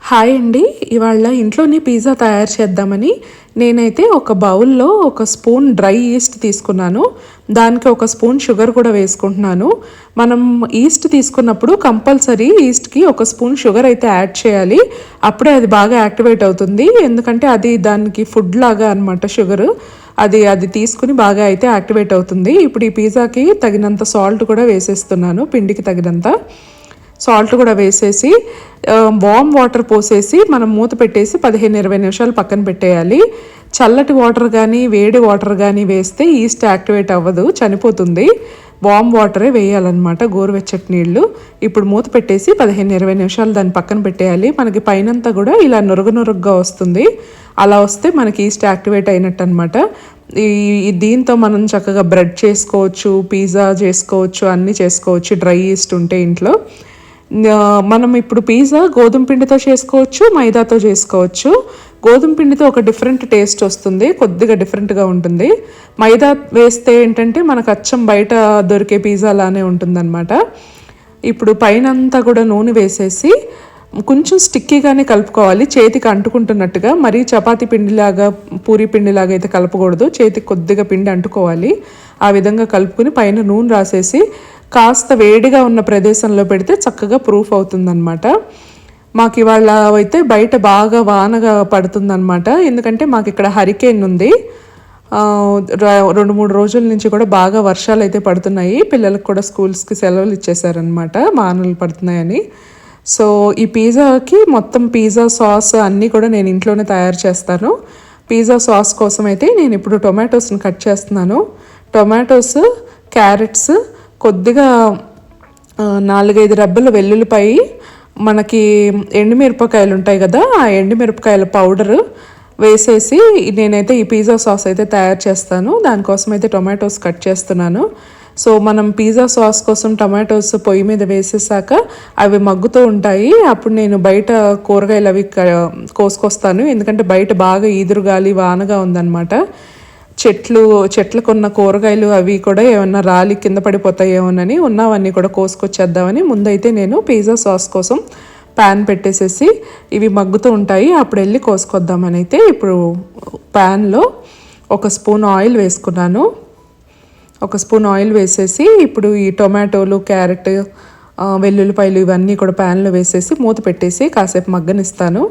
Hi అండి. ఇవాళ ఇంట్లోనే పిజ్జా తయారు చేద్దామని నేనైతే ఒక బౌల్లో ఒక స్పూన్ డ్రై ఈస్ట్ తీసుకున్నాను. దానికి ఒక స్పూన్ షుగర్ కూడా వేసుకుంటున్నాను. మనం ఈస్ట్ తీసుకున్నప్పుడు కంపల్సరీ ఈస్ట్కి ఒక స్పూన్ షుగర్ అయితే యాడ్ చేయాలి. అప్పుడే అది బాగా యాక్టివేట్ అవుతుంది. ఎందుకంటే అది దానికి ఫుడ్ లాగా అనమాట షుగర్. అది తీసుకుని బాగా అయితే యాక్టివేట్ అవుతుంది. ఇప్పుడు ఈ పిజ్జాకి తగినంత సాల్ట్ కూడా వేసేస్తున్నాను, పిండికి తగినంత సాల్ట్ కూడా వేసేసి వామ్ వాటర్ పోసేసి మనం మూత పెట్టేసి 15-20 నిమిషాలు పక్కన పెట్టేయాలి. చల్లటి వాటర్ కానీ వేడి వాటర్ కానీ వేస్తే ఈస్ట్ యాక్టివేట్ అవ్వదు, చనిపోతుంది. వామ్ వాటరే వేయాలన్నమాట, గోరువెచ్చటి నీళ్ళు. ఇప్పుడు మూత పెట్టేసి 15-20 నిమిషాలు దాన్ని పక్కన పెట్టేయాలి. మనకి పైనంతా కూడా ఇలా నురగగా వస్తుంది. అలా వస్తే మనకి ఈస్ట్ యాక్టివేట్ అయినట్టు అనమాట. దీంతో మనం చక్కగా బ్రెడ్ చేసుకోవచ్చు, పిజ్జా చేసుకోవచ్చు, అన్నీ చేసుకోవచ్చు డ్రై ఈస్ట్ ఉంటే ఇంట్లో. మనం ఇప్పుడు పిజ్జా గోధుమ పిండితో చేసుకోవచ్చు, మైదాతో చేసుకోవచ్చు. గోధుమ పిండితో ఒక డిఫరెంట్ టేస్ట్ వస్తుంది, కొద్దిగా డిఫరెంట్గా ఉంటుంది. మైదా వేస్తే ఏంటంటే మనకు అచ్చం బయట దొరికే పిజ్జా లానే ఉంటుందన్నమాట. ఇప్పుడు పైన అంతా కూడా నూనె వేసేసి కొంచెం స్టిక్కీగానే కలుపుకోవాలి, చేతికి అంటుకుంటున్నట్టుగా. మరీ చపాతీ పిండిలాగా పూరి పిండిలాగా అయితే కలపకూడదు, చేతికి కొద్దిగా పిండి అంటుకోవాలి. ఆ విధంగా కలుపుకుని పైన నూనె రాసేసి కాస్త వేడిగా ఉన్న ప్రదేశంలో పెడితే చక్కగా ప్రూఫ్ అవుతుందన్నమాట. మాకు ఇవాళ అయితే బయట బాగా వానగా పడుతుందన్నమాట. ఎందుకంటే మాకు ఇక్కడ హరికేన్ ఉంది. 2-3 రోజుల నుంచి కూడా బాగా వర్షాలు అయితే పడుతున్నాయి. పిల్లలకు కూడా స్కూల్స్కి సెలవులు ఇచ్చేసారనమాట, వానలు పడుతున్నాయని. సో ఈ పిజ్జాకి మొత్తం పిజ్జా సాస్ అన్నీ కూడా నేను ఇంట్లోనే తయారు చేస్తాను. పిజ్జా సాస్ కోసం అయితే నేను ఇప్పుడు టొమాటోస్ని కట్ చేస్తున్నాను. టొమాటోస్, క్యారెట్స్, కొద్దిగా 4-5 రెబ్బలు వెల్లుల్లిపాయి, మనకి ఎండుమిరపకాయలు ఉంటాయి కదా, ఆ ఎండుమిరపకాయల పౌడరు వేసేసి నేనైతే ఈ పిజ్జా సాస్ అయితే తయారు చేస్తాను. దానికోసం అయితే టొమాటోస్ కట్ చేస్తున్నాను. సో మనం పిజ్జా సాస్ కోసం టొమాటోస్ పొయ్యి మీద వేసేసాక అవి మగ్గుతూ ఉంటాయి. అప్పుడు నేను బయట కూరగాయలు అవి కోసుకొస్తాను. ఎందుకంటే బయట బాగా ఈదురుగాలి వానగా ఉందన్నమాట. చెట్లకున్న కూరగాయలు అవి కూడా ఏమన్నా రాలి కింద పడిపోతాయేమోనని ఉన్నవన్నీ కూడా కోసుకొచ్చేద్దామని ముందైతే నేను పిజ్జా సాస్ కోసం ప్యాన్ పెట్టేసేసి ఇవి మగ్గుతూ ఉంటాయి, అప్పుడు వెళ్ళి కోసుకొద్దామని అయితే ఇప్పుడు ప్యాన్లో ఒక స్పూన్ ఆయిల్ వేసుకున్నాను. ఒక స్పూన్ ఆయిల్ వేసేసి ఇప్పుడు ఈ టొమాటోలు, క్యారెట్, వెల్లుల్లిపాయలు ఇవన్నీ కూడా ప్యాన్లో వేసేసి మూత పెట్టేసి కాసేపు మగ్గనిస్తాను.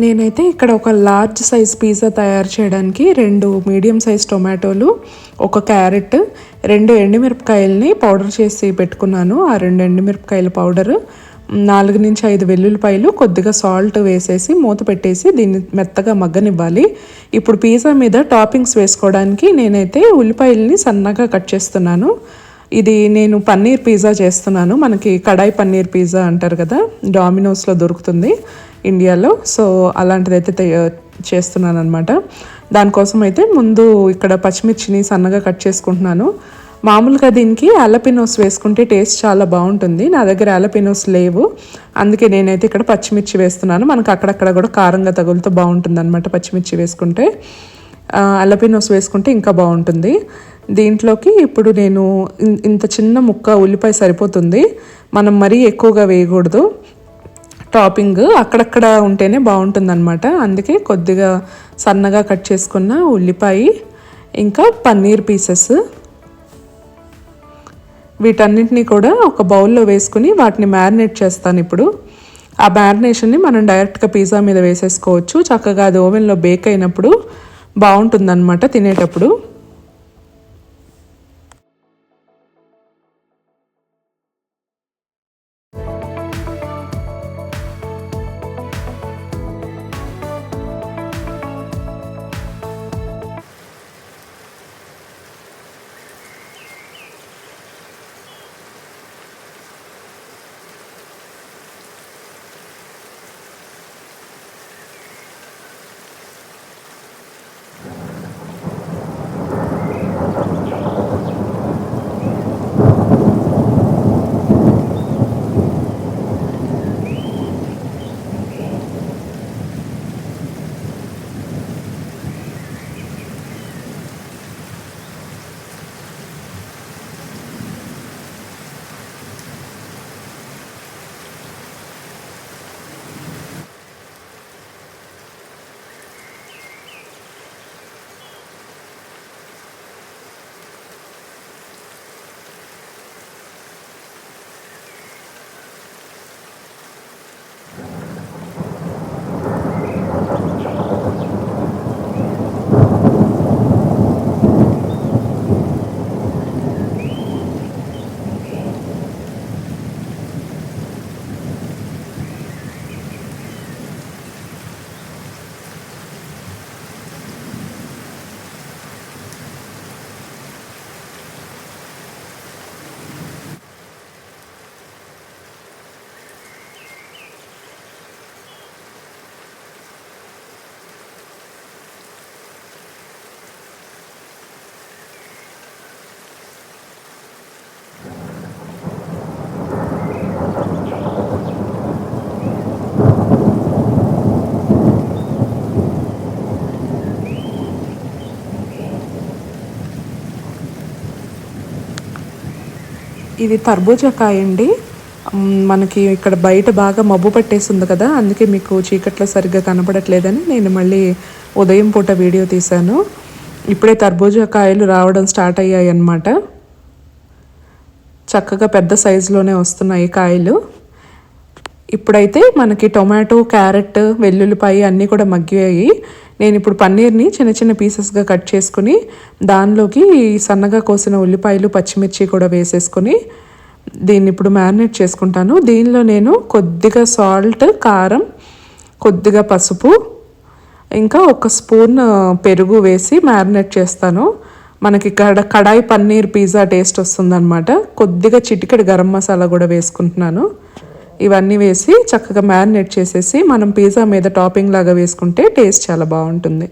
నేనైతే ఇక్కడ ఒక లార్జ్ సైజ్ పిజ్జా తయారు చేయడానికి 2 మీడియం సైజ్ టొమాటోలు, ఒక క్యారెట్, 2 ఎండుమిరపకాయలని పౌడర్ చేసి పెట్టుకున్నాను. ఆ 2 ఎండుమిరపకాయల పౌడరు, 4-5 వెల్లుల్లిపాయలు, కొద్దిగా సాల్ట్ వేసేసి మూత పెట్టేసి దీన్ని మెత్తగా మగ్గనివ్వాలి. ఇప్పుడు పిజ్జా మీద టాపింగ్స్ వేసుకోవడానికి నేనైతే ఉల్లిపాయలని సన్నగా కట్ చేస్తున్నాను. ఇది నేను పన్నీర్ పిజ్జా చేస్తున్నాను. మనకి కడాయి పన్నీర్ పిజ్జా అంటారు కదా, డామినోస్లో దొరుకుతుంది ఇండియాలో. సో అలాంటిదైతే చేస్తున్నాను అనమాట. దానికోసం అయితే ముందు ఇక్కడ పచ్చిమిర్చిని సన్నగా కట్ చేసుకుంటున్నాను. మామూలుగా దీనికి ఆలపినోస్ వేసుకుంటే టేస్ట్ చాలా బాగుంటుంది. నా దగ్గర ఆలపినోస్ లేవు, అందుకే నేనైతే ఇక్కడ పచ్చిమిర్చి వేస్తున్నాను. మనకు అక్కడక్కడ కూడా కారంగా తగులుతూ బాగుంటుంది అనమాట పచ్చిమిర్చి వేసుకుంటే. ఆలపినోస్ వేసుకుంటే ఇంకా బాగుంటుంది. దీంట్లోకి ఇప్పుడు నేను ఇంత చిన్న ముక్క ఉల్లిపాయ సరిపోతుంది, మనం మరీ ఎక్కువగా వేయకూడదు. టాపింగ్ అక్కడక్కడ ఉంటేనే బాగుంటుంది అనమాట. అందుకే కొద్దిగా సన్నగా కట్ చేసుకున్న ఉల్లిపాయ, ఇంకా పన్నీర్ పీసెస్, వీటన్నిటిని కూడా ఒక బౌల్లో వేసుకుని వాటిని మ్యారినేట్ చేస్తాను. ఇప్పుడు ఆ మ్యారినేషన్ని మనం డైరెక్ట్గా పిజ్జా మీద వేసేసుకోవచ్చు. చక్కగా అది ఓవెన్లో బేక్ అయినప్పుడు బాగుంటుందన్నమాట తినేటప్పుడు. ఇది తర్బూజా కాయ అండి. మనకి ఇక్కడ బయట బాగా మబ్బు పట్టేసింది కదా, అందుకే మీకు చీకట్లో సరిగ్గా కనపడట్లేదని నేను మళ్ళీ ఉదయం పూట వీడియో తీశాను. ఇప్పుడే తర్బూజా కాయలు రావడం స్టార్ట్ అయ్యాయి అన్నమాట. చక్కగా పెద్ద సైజులోనే వస్తున్నాయి కాయలు. ఇప్పుడైతే మనకి టొమాటో, క్యారెట్, వెల్లుల్లిపాయ అన్నీ కూడా మగ్గాయి. నేను ఇప్పుడు పన్నీర్ని చిన్న చిన్న పీసెస్గా కట్ చేసుకుని దానిలోకి సన్నగా కోసిన ఉల్లిపాయలు, పచ్చిమిర్చి కూడా వేసేసుకొని దీన్ని ఇప్పుడు మ్యారినేట్ చేసుకుంటాను. దీనిలో నేను కొద్దిగా సాల్ట్, కారం, కొద్దిగా పసుపు, ఇంకా ఒక స్పూన్ పెరుగు వేసి మ్యారినేట్ చేస్తాను. మనకి కడాయి పన్నీర్ పిజ్జా టేస్ట్ వస్తుందన్నమాట. కొద్దిగా చిటికెడు గరం మసాలా కూడా వేసుకుంటున్నాను. ఇవన్నీ వేసి చక్కగా మ్యారినేట్ చేసేసి మనం పిజ్జా మీద టాపింగ్ లాగా వేసుకుంటే టేస్ట్ చాలా బాగుంటుంది.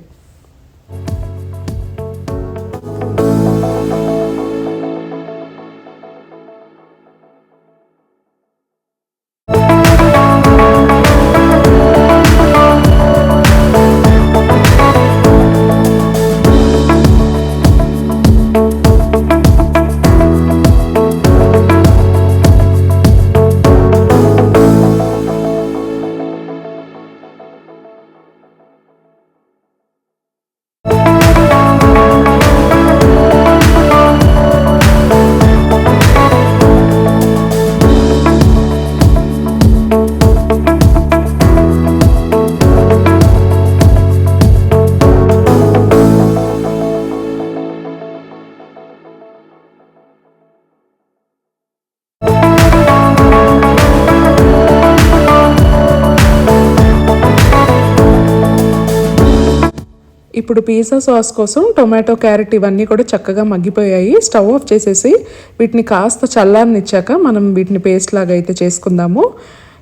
ఇప్పుడు పిజ్జా సాస్ కోసం టొమాటో, క్యారెట్ ఇవన్నీ కూడా చక్కగా మగ్గిపోయాయి. స్టవ్ ఆఫ్ చేసేసి వీటిని కాస్త చల్లారనిచ్చాక మనం వీటిని పేస్ట్ లాగా అయితే చేసుకుందాము.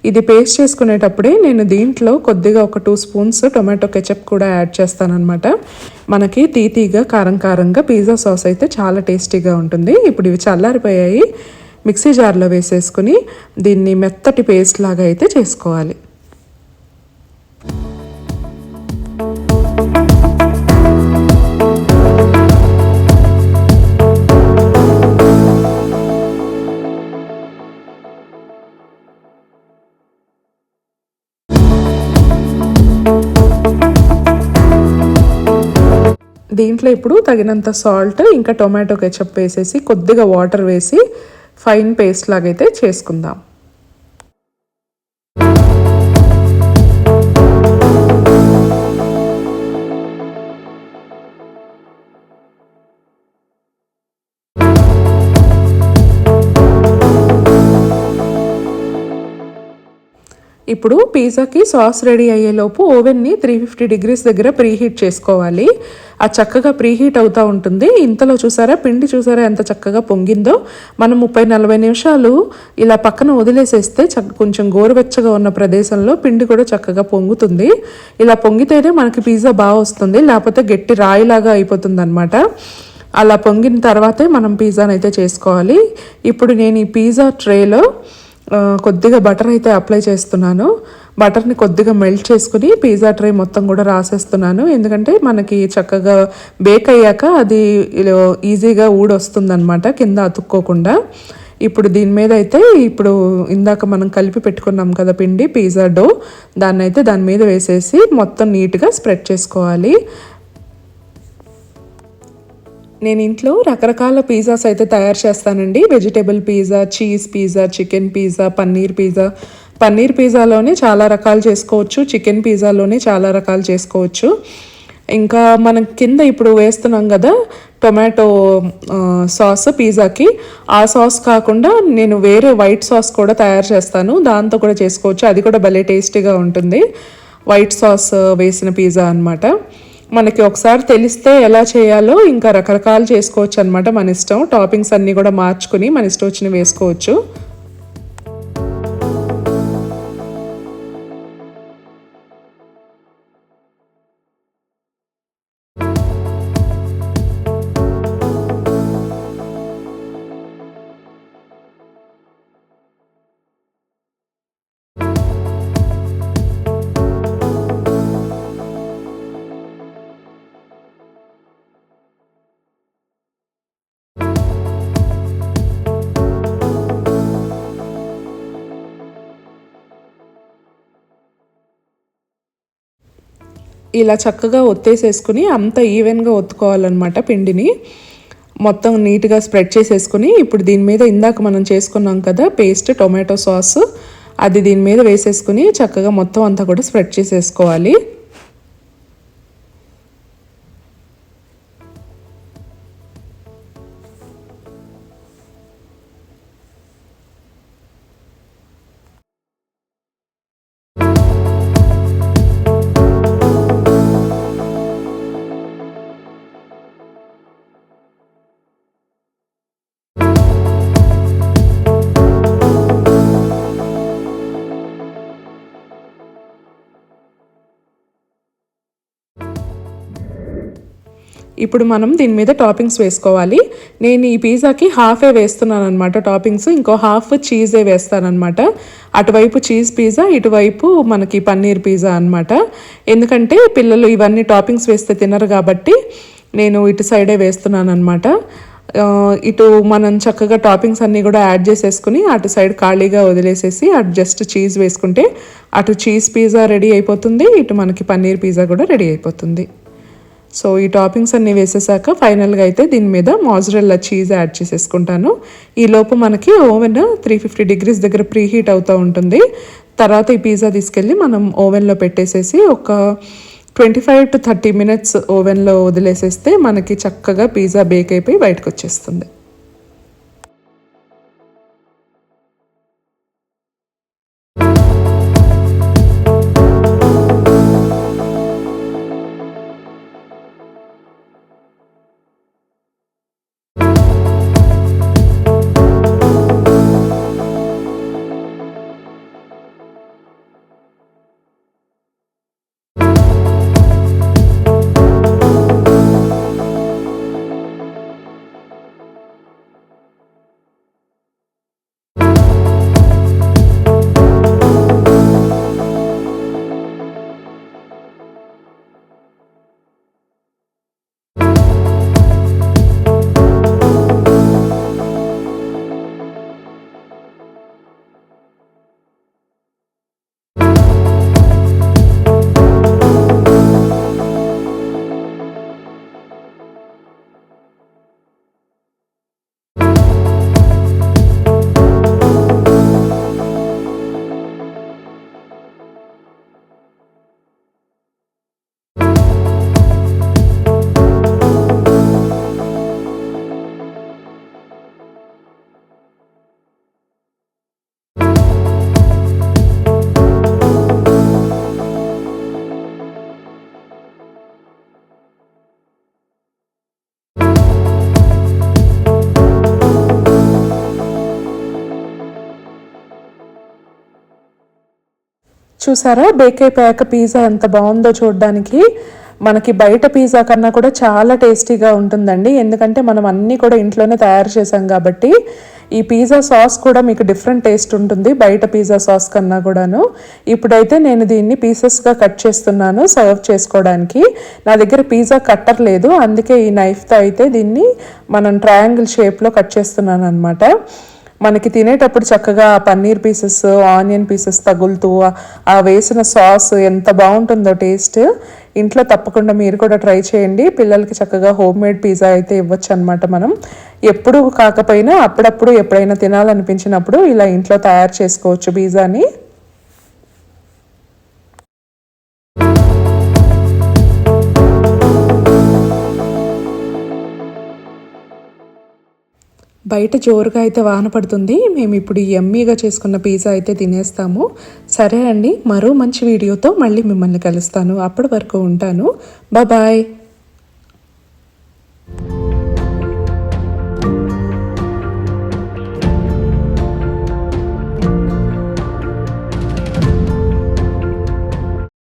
ఇది పేస్ట్ చేసుకునేటప్పుడే నేను దీంట్లో కొద్దిగా ఒక 2 స్పూన్స్ టొమాటో కెచప్ కూడా యాడ్ చేస్తానన్నమాట. మనకి తీతీగా, కారం కారంగా పిజ్జా సాస్ అయితే చాలా టేస్టీగా ఉంటుంది. ఇప్పుడు ఇవి చల్లారిపోయాయి. మిక్సీ జార్లో వేసేసుకుని దీన్ని మెత్తటి పేస్ట్ లాగా అయితే చేసుకోవాలి. దీంట్లో ఇప్పుడు తగినంత సాల్ట్, ఇంకా టొమాటో కెచప్ వేసేసి కొద్దిగా వాటర్ వేసి ఫైన్ పేస్ట్ లాగైతే చేసుకుందాం. ఇప్పుడు పిజ్జాకి సాస్ రెడీ అయ్యేలోపు ఓవెన్ని 350 డిగ్రీస్ దగ్గర ప్రీహీట్ చేసుకోవాలి. ఆ చక్కగా ప్రీహీట్ అవుతూ ఉంటుంది. ఇంతలో చూసారా, పిండి చూసారా ఎంత చక్కగా పొంగిందో. మనం 30-40 నిమిషాలు ఇలా పక్కన వదిలేసేస్తే కొంచెం గోరువెచ్చగా ఉన్న ప్రదేశంలో పిండి కూడా చక్కగా పొంగుతుంది. ఇలా పొంగితేనే మనకి పిజ్జా బాగా వస్తుంది, లేకపోతే గట్టి రాయిలాగా అయిపోతుంది అనమాట. అలా పొంగిన తర్వాతే మనం పిజ్జాని అయితే చేసుకోవాలి. ఇప్పుడు నేను ఈ పిజ్జా ట్రేలో కొద్దిగా బటర్ అయితే అప్లై చేస్తున్నాను. బటర్ని కొద్దిగా మెల్ట్ చేసుకుని పిజ్జా ట్రే మొత్తం కూడా రాసేస్తున్నాను. ఎందుకంటే మనకి చక్కగా బేక్ అయ్యాక అది ఈజీగా ఊడొస్తుందన్నమాట, కింద అతుక్కోకుండా. ఇప్పుడు దీని మీద అయితే ఇప్పుడు ఇందాక మనం కలిపి పెట్టుకున్నాం కదా పిండి, పిజ్జా డో, దాని మీద వేసేసి మొత్తం నీట్గా స్ప్రెడ్ చేసుకోవాలి. నేను ఇంట్లో రకరకాల పిజ్జాస్ అయితే తయారు చేస్తానండి. Vegetable pizza, cheese pizza, chicken pizza, paneer pizza. Paneer పిజ్జాలోనే చాలా రకాలు చేసుకోవచ్చు, చికెన్ పిజ్జాలోనే చాలా రకాలు చేసుకోవచ్చు. ఇంకా మనం కింద ఇప్పుడు వేస్తున్నాం కదా టొమాటో సాస్ పిజ్జాకి, ఆ సాస్ కాకుండా నేను వేరే వైట్ సాస్ కూడా తయారు చేస్తాను, దాంతో కూడా చేసుకోవచ్చు. అది కూడా భలే టేస్టీగా ఉంటుంది. వైట్ సాస్ వేసిన పిజ్జా అనమాట. మనకి ఒకసారి తెలిస్తే ఎలా చేయాలో ఇంకా రకరకాలు చేసుకోవచ్చు అనమాట, మన ఇష్టం. టాపింగ్స్ అన్నీ కూడా మార్చుకుని మన ఇష్టం వచ్చినవి వేసుకోవచ్చు. ఇలా చక్కగా ఒత్తేసేసుకుని అంత ఈవెన్గా ఒత్తుకోవాలన్నమాట పిండిని. మొత్తం నీట్గా స్ప్రెడ్ చేసేసుకుని ఇప్పుడు దీని మీద ఇందాక మనం చేసుకున్నాం కదా పేస్ట్ టొమాటో సాస్, అది దీని మీద వేసేసుకుని చక్కగా మొత్తం అంతా కూడా స్ప్రెడ్ చేసేసుకోవాలి. ఇప్పుడు మనం దీని మీద టాపింగ్స్ వేసుకోవాలి. నేను ఈ పిజ్జాకి హాఫే వేస్తున్నాను అనమాట టాపింగ్స్, ఇంకో హాఫ్ చీజే వేస్తానమాట. అటువైపు చీజ్ పిజ్జా, ఇటువైపు మనకి పన్నీర్ పిజ్జా అనమాట. ఎందుకంటే పిల్లలు ఇవన్నీ టాపింగ్స్ వేస్తే తినరు కాబట్టి నేను ఇటు సైడే వేస్తున్నాను అనమాట. ఇటు మనం చక్కగా టాపింగ్స్ అన్నీ కూడా యాడ్ చేసేసుకుని అటు సైడ్ ఖాళీగా వదిలేసేసి అటు జస్ట్ చీజ్ వేసుకుంటే అటు చీజ్ పిజ్జా రెడీ అయిపోతుంది, ఇటు మనకి పన్నీర్ పిజ్జా కూడా రెడీ అయిపోతుంది. సో ఈ టాపింగ్స్ అన్నీ వేసేసాక ఫైనల్గా అయితే దీని మీద మోజరెల్లా చీజ్ యాడ్ చేసేసుకుంటాను. ఈ లోపు మనకి ఓవెన్ 350 degrees దగ్గర ప్రీ హీట్ అవుతూ ఉంటుంది. తర్వాత ఈ పిజ్జా తీసుకెళ్ళి మనం ఓవెన్లో పెట్టేసేసి ఒక 25 to 30 minutes ఓవెన్లో వదిలేసేస్తే మనకి చక్కగా పిజ్జా బేక్ అయిపోయి బయటకు వచ్చేస్తుంది. చూసారా బేక్ అయిపోయాక పిజ్జా ఎంత బాగుందో చూడడానికి. మనకి బయట పిజ్జా కన్నా కూడా చాలా టేస్టీగా ఉంటుందండి, ఎందుకంటే మనం అన్నీ కూడా ఇంట్లోనే తయారు చేసాం కాబట్టి. ఈ పిజ్జా సాస్ కూడా మీకు డిఫరెంట్ టేస్ట్ ఉంటుంది బయట పిజ్జా సాస్ కన్నా కూడాను. ఇప్పుడైతే నేను దీన్ని పీసెస్గా కట్ చేస్తున్నాను సర్వ్ చేసుకోవడానికి. నా దగ్గర పిజ్జా కట్టర్ లేదు, అందుకే ఈ నైఫ్తో అయితే దీన్ని మనం ట్రయాంగిల్ షేప్లో కట్ చేస్తున్నాను అనమాట. మనకి తినేటప్పుడు చక్కగా పన్నీర్ పీసెస్, ఆనియన్ పీసెస్ తగులుతూ ఆ వేసిన సాస్ ఎంత బాగుంటుందో టేస్ట్. ఇంట్లో తప్పకుండా మీరు కూడా ట్రై చేయండి. పిల్లలకి చక్కగా హోమ్ మేడ్ పిజ్జా అయితే ఇవ్వచ్చు అనమాట. మనం ఎప్పుడు కాకపోయినా అప్పుడప్పుడు ఎప్పుడైనా తినాలనిపించినప్పుడు ఇలా ఇంట్లో తయారు చేసుకోవచ్చు పిజ్జాని. బయట జోరుగా అయితే వాన పడుతుంది. మేము ఇప్పుడు యమ్మీగా చేసుకున్న పిజ్జా అయితే తినేస్తాము. సరే అండి, మరో మంచి వీడియోతో మళ్ళీ మిమ్మల్ని కలుస్తాను. అప్పటి వరకు ఉంటాను. బాయ్.